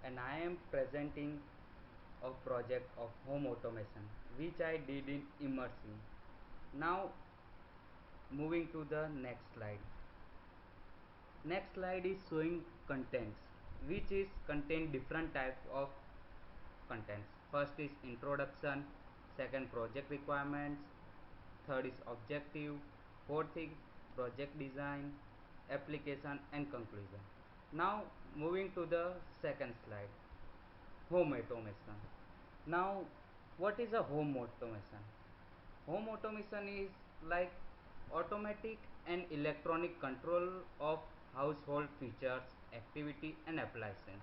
and I am presenting a project of home automation which I did in immersing. Now moving to the next slide. Next slide is showing contents which is contain different type of contents. First is introduction, second project requirements, third is objective, fourth is project design, application and conclusion. Now moving to the second slide, home automation. Now what is a home automation? Home automation is like automatic and electronic control of household features, activity and appliances.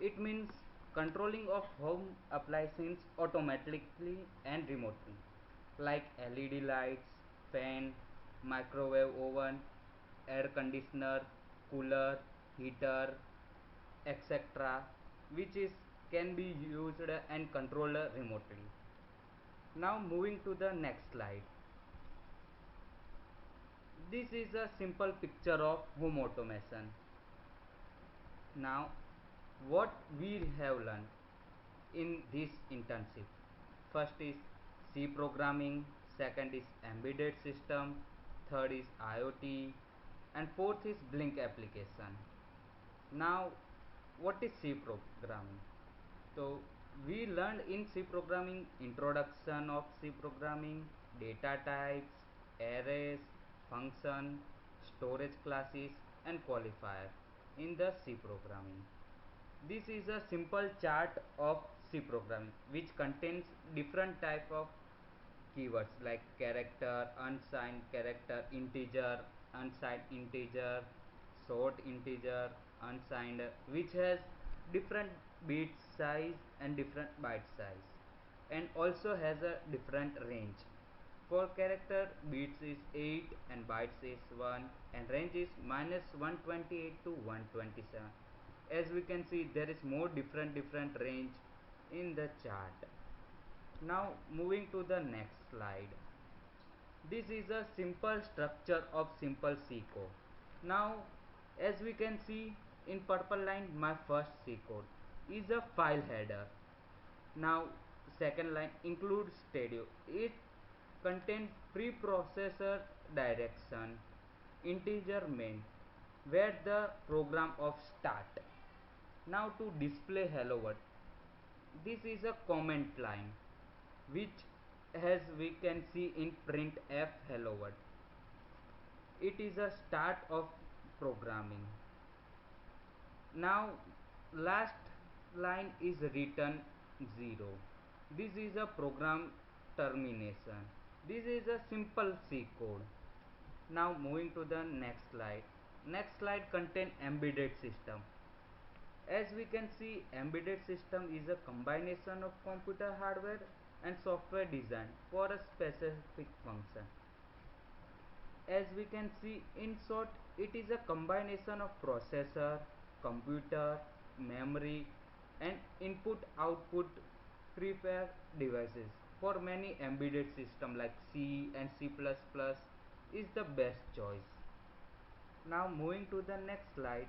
It means controlling of home appliances automatically and remotely, like LED lights, fan, microwave oven, air conditioner, cooler, heater, etc., which is can be used and controlled remotely. Now moving to the next slide. This is a simple picture of home automation. Now what we have learned in this internship. First is C programming, second is embedded system, third is IoT, and fourth is BLYNK application. Now what is C programming? So we learned in C programming introduction of C programming, data types, arrays, function, storage classes and qualifier in the C programming. This is a simple chart of C programming which contains different type of keywords like character, unsigned character, integer, unsigned integer, short integer, unsigned, which has different bit size and different byte size, and also has a different range. For character, bits is 8 and bytes is 1 and range is minus 128 to 127. As we can see, there is more different range in the chart. Now moving to the next slide. This is a simple structure of simple C code. Now as we can see in purple line, my first C code is a file header. Now second line includes stereo. It contains preprocessor direction, integer main, where the program of start. Now to display hello world, this is a comment line which, as we can see in printf hello world, it is a start of programming. Now last line is return 0. This is a program termination. This is a simple C code. Now moving to the next slide. Next slide contain embedded system. As we can see, embedded system is a combination of computer hardware and software designed for a specific function. As we can see, in short, it is a combination of processor, computer, memory and input output prepared devices. For many embedded system like C and C++ is the best choice. Now moving to the next slide.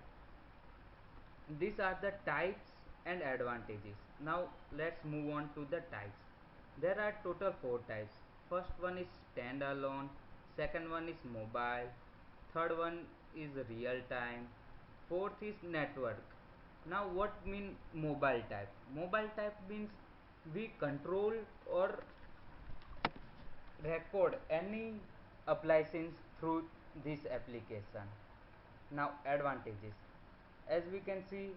These are the types and advantages. Now let's move on to the types. There are total 4 types. First one is standalone, second one is mobile, third one is real time, fourth is network. Now what mean mobile type? Mobile type means we control or record any appliance through this application. Now advantages, as we can see,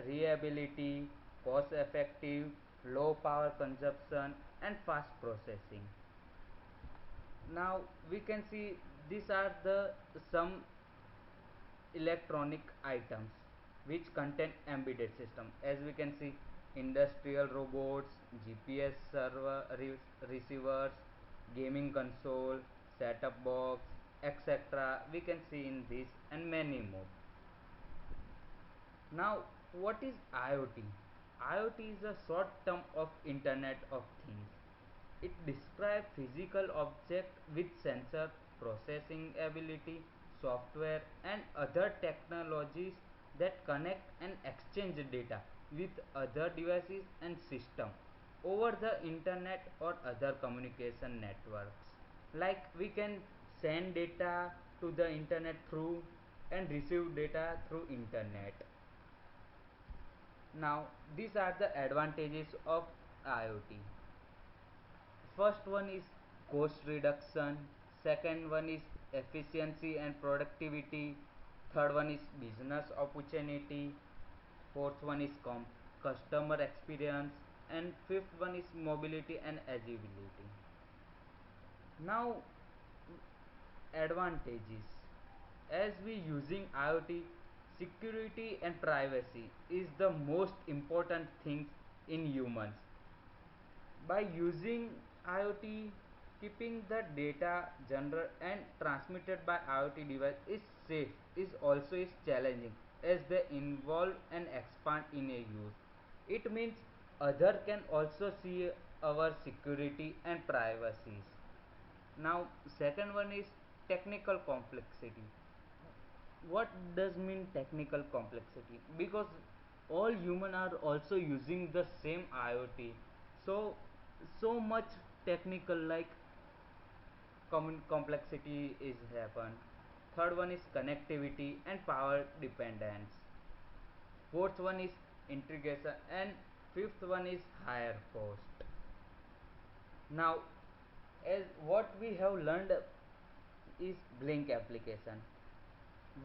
reliability, cost effective, low power consumption and fast processing. Now we can see these are the some electronic items which contain embedded system. As we can see, industrial robots, GPS server receivers, gaming console, setup box, etc., we can see in this and many more. Now what is IoT? IoT is a short term of Internet of Things. It describes physical object with sensor, processing ability, software and other technologies that connect and exchange data with other devices and system over the internet or other communication networks. Like we can send data to the internet through and receive data through internet. Now these are the advantages of IoT. First one is cost reduction, second one is efficiency and productivity, third one is business opportunity, fourth one is customer experience, and fifth one is mobility and agility. Now advantages, as we using IoT, security and privacy is the most important things in humans. By using IoT, keeping the data generated and transmitted by IoT device is safe is also is challenging as they involve and expand in a use. It means other can also see our security and privacies. Now second one is technical complexity. What does mean technical complexity? Because all human are also using the same IoT, so so much technical like common complexity is happen. Third one is connectivity and power dependence, fourth one is integration, and fifth one is higher cost. Now as what we have learned is BLYNK application.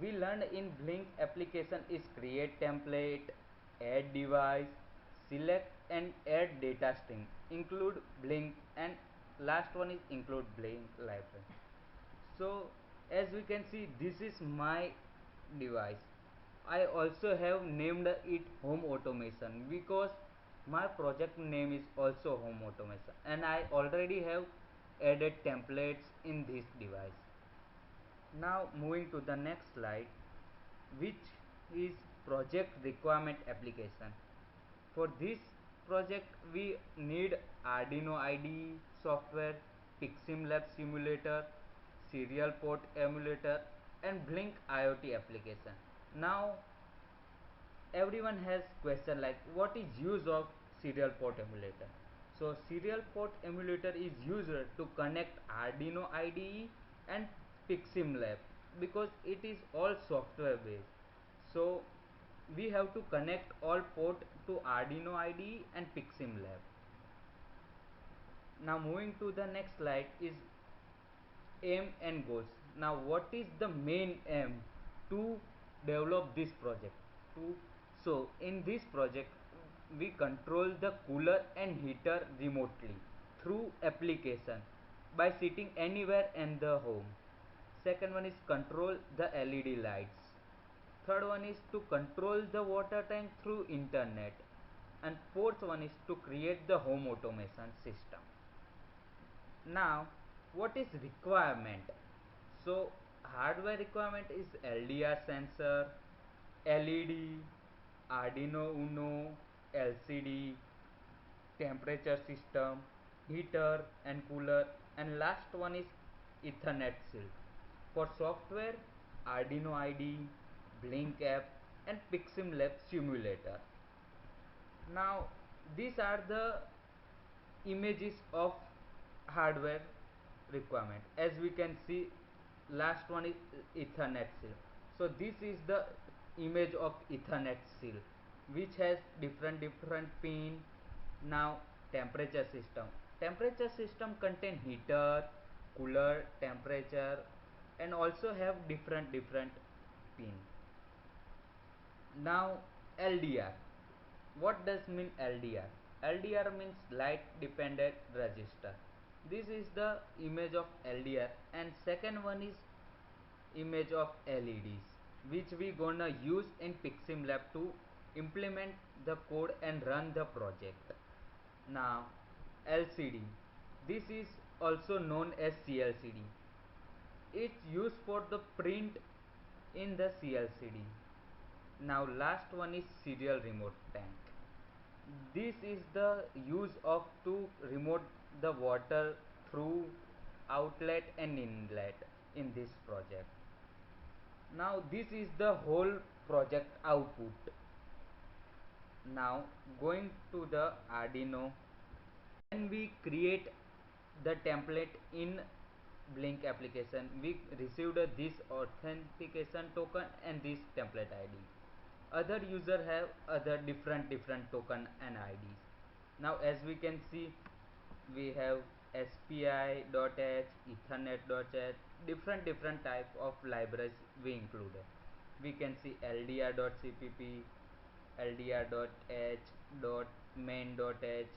We learned in BLYNK application is create template, add device, select and add data string, include BLYNK, and last one is include BLYNK library. So as we can see, this is my device. I also have named it home automation because my project name is also home automation, and I already have added templates in this device. Now moving to the next slide, which is project requirement application. For this project we need Arduino IDE software, PICSIMLAB simulator, serial port emulator, and BLYNK IoT application. Now everyone has question like what is use of serial port emulator. So serial port emulator is used to connect Arduino IDE and PICSIMLAB because it is all software based. So we have to connect all port to Arduino IDE and PICSIMLAB. Now moving to the next slide is aim and goals. Now what is the main aim to develop this project? To so in this project we control the cooler and heater remotely through application by sitting anywhere in the home. Second one is control the LED lights. Third one is to control the water tank through internet. And fourth one is to create the home automation system. Now what is requirement? So hardware requirement is LDR sensor, LED, Arduino Uno, LCD, temperature system, heater and cooler, and last one is Ethernet shield. For software, Arduino IDE, BLYNK app, and PICSIMLAB simulator. Now these are the images of hardware requirement. As we can see, last one is Ethernet shield. So this is the image of Ethernet shield which has different pin. Now temperature system contain heater, cooler, temperature, and also have different pin. Now LDR, what does mean LDR? LDR means light dependent resistor. This is the image of LDR, and second one is image of LEDs which we gonna use in PICSIMLAB to implement the code and run the project. Now LCD, this is also known as CLCD. It's used for the print in the CLCD. Now last one is serial remote tank. This is the use of to remote the water through outlet and inlet in this project. Now this is the whole project output. Now going to the Arduino, when we create the template in BLYNK application, we received this authentication token and this template ID. Other user have other different token and IDs. Now as we can see, we have SPI.h, Ethernet.h, different type of libraries we included. We can see LDR.cpp, LDR.h, main.h.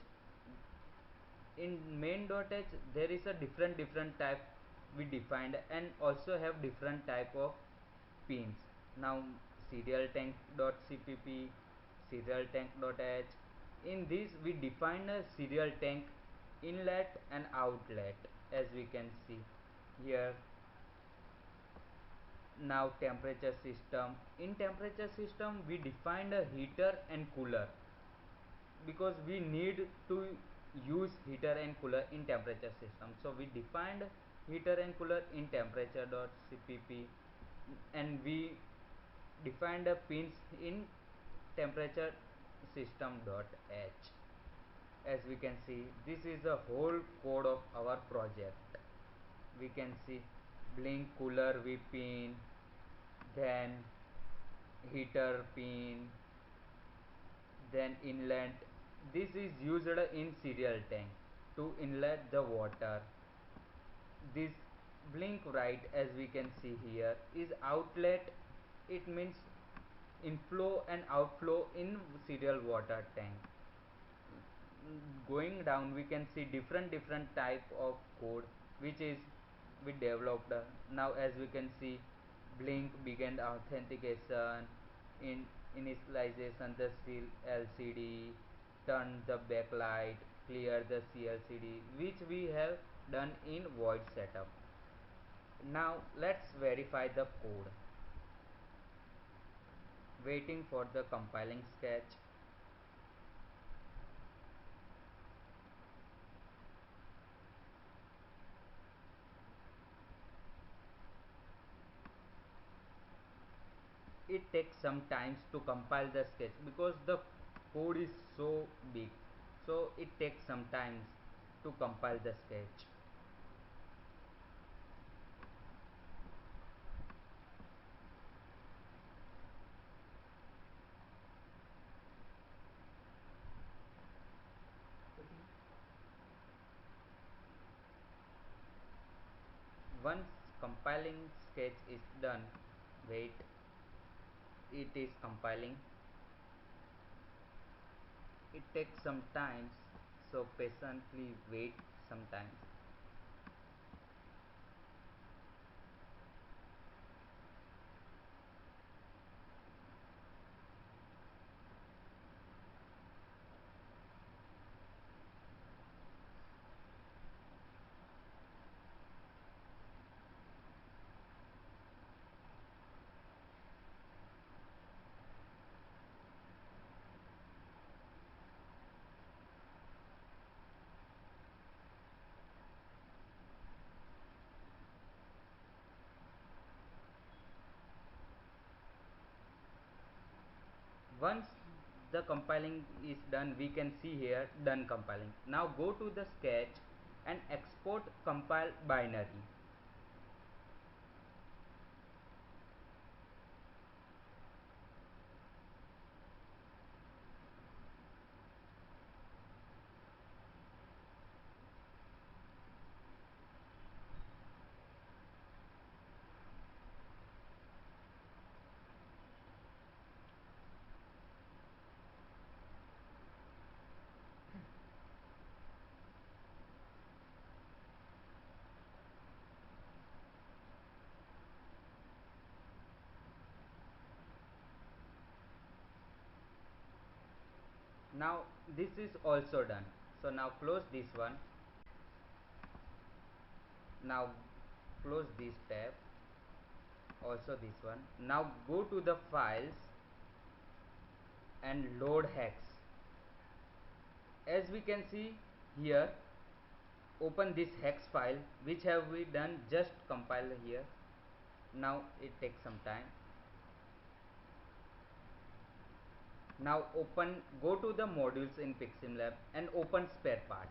In main.h there is a different type we defined and also have different type of pins. Now serial tank.cpp, serial tank.h. In this we define a serial tank inlet and outlet, as we can see here. Now temperature system, in temperature system we defined a heater and cooler because we need to use heater and cooler in temperature system, so we defined heater and cooler in temperature.cpp, and we defined a pins in temperature system.h. As we can see, this is the whole code of our project. We can see BLYNK cooler we pin, then heater pin, then inlet. This is used in cereal tank to inlet the water. This BLYNK right, as we can see here, is outlet. It means inflow and outflow in cereal water tank. Going down we can see different type of code which is we developed. Now as we can see, BLYNK began authentication, in initialization the LCD, turn the backlight, clear the CLCD, which we have done in void setup. Now let's verify the code. Waiting for the compiling sketch. It takes some times to compile the sketch because the code is so big, so it takes some times to compile the sketch. Once compiling sketch is done, wait, it is compiling. It takes some time, so patiently wait sometimes. Once the compiling is done, we can see here done compiling. Now go to the sketch and export compile binary. Now this is also done, so now close this one. Now close this tab, also this one. Now go to the files and load hex. As we can see here, open this hex file which have we done just compile here. Now it takes some time. Now go to the modules in PICSIMLAB and open spare parts.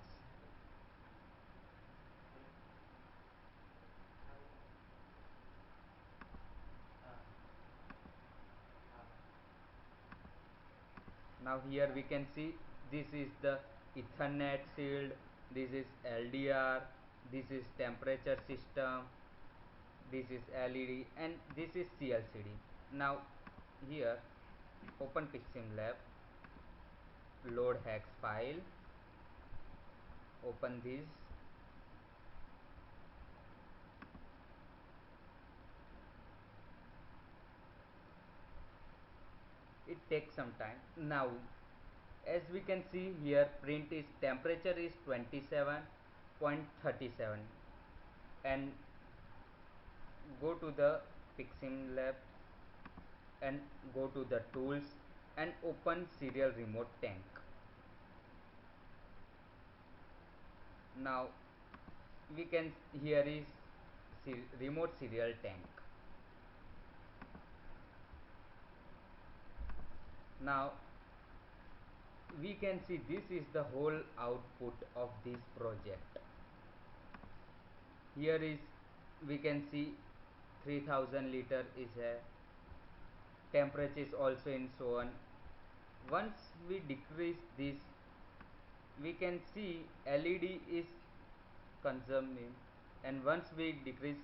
Now here we can see this is the Ethernet shield, this is LDR, this is temperature system, this is LED, and this is CLCD. Now here open PICSIMLAB, load hex file, open this. It takes some time. Now as we can see here, print is temperature is 27.37, and go to the PICSIMLAB and go to the tools and open serial remote tank. Now we can, here is remote serial tank. Now we can see this is the whole output of this project. Here is, we can see 3000 liter is a temperature is also in so on. Once we decrease this, we can see LED is consuming, and once we decrease,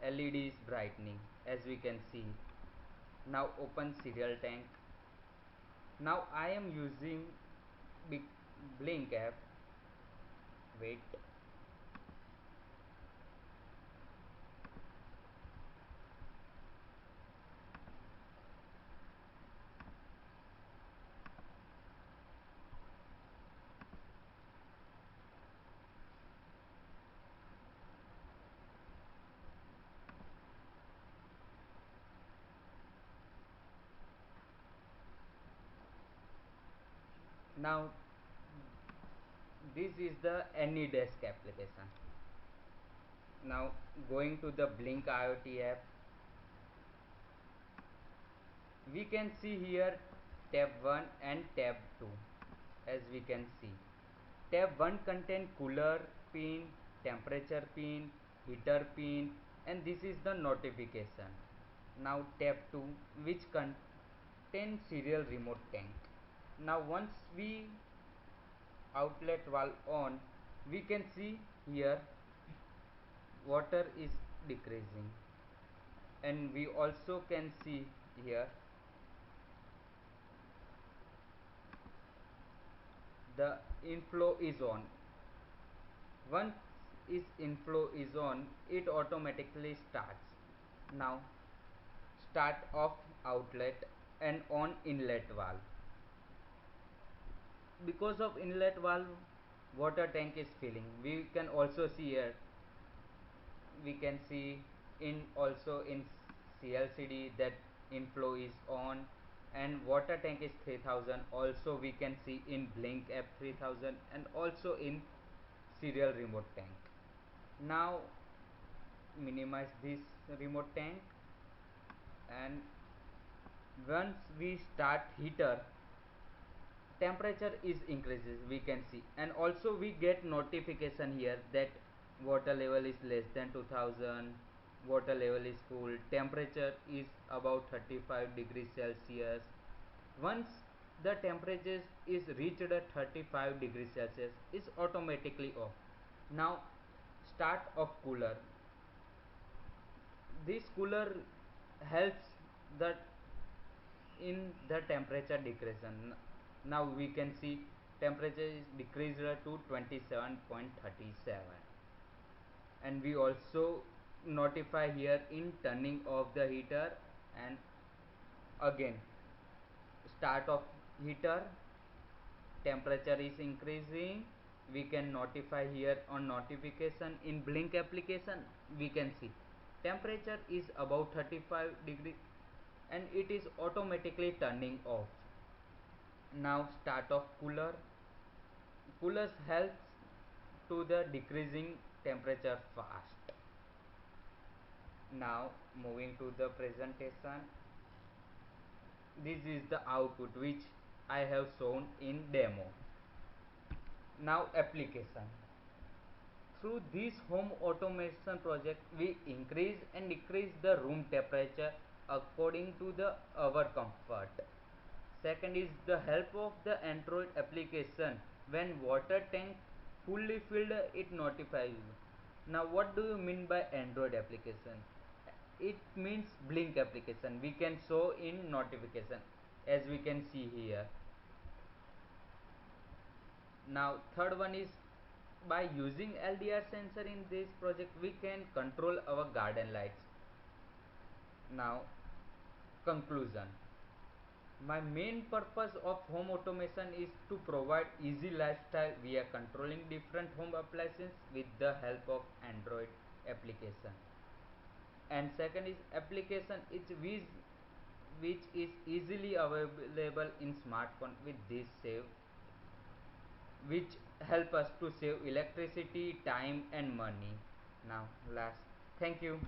LED is brightening, as we can see. Now open serial tank. Now I am using BLYNK app. Wait. Now this is the AnyDesk application. Now going to the BLYNK IoT app, we can see here tab 1 and tab 2. As we can see, tab 1 contain cooler pin, temperature pin, heater pin, and this is the notification. Now tab 2, which contain serial remote tank. Now once we outlet valve on, we can see here water is decreasing, and we also can see here the inflow is on. Once is inflow is on, it automatically starts. Now start off outlet and on inlet valve. Because of inlet valve, water tank is filling. We can also see here, we can see in also in CLCD that inflow is on, and water tank is 3000. Also we can see in BLYNK app 3000, and also in serial remote tank. Now minimize this remote tank, and once we start heater, temperature is increases, we can see, and also we get notification here that water level is less than 2000, water level is full, temperature is about 35 degrees Celsius. Once the temperature is reached at 35 degrees Celsius, is automatically off. Now start of cooler. This cooler helps that in the temperature decrease. Now we can see temperature is decreased to 27.37, and we also notify here in turning off the heater, and again start of heater, temperature is increasing, we can notify here on notification. In BLYNK application we can see temperature is about 35 degree, and it is automatically turning off. Now start of cooler. Coolers helps to the decreasing temperature fast. Now moving to the presentation, this is the output which I have shown in demo. Now application. Through this home automation project, we increase and decrease the room temperature according to our comfort. Second is the help of the Android application. When water tank fully filled, it notifies you. Now what do you mean by Android application? It means BLYNK application. We can show in notification as we can see here. Now third one is, by using LDR sensor in this project we can control our garden lights. Now conclusion. My main purpose of home automation is to provide easy lifestyle via controlling different home appliances with the help of Android application. And second is application which is easily available in smartphone with this save, which help us to save electricity, time and money. Now last, thank you.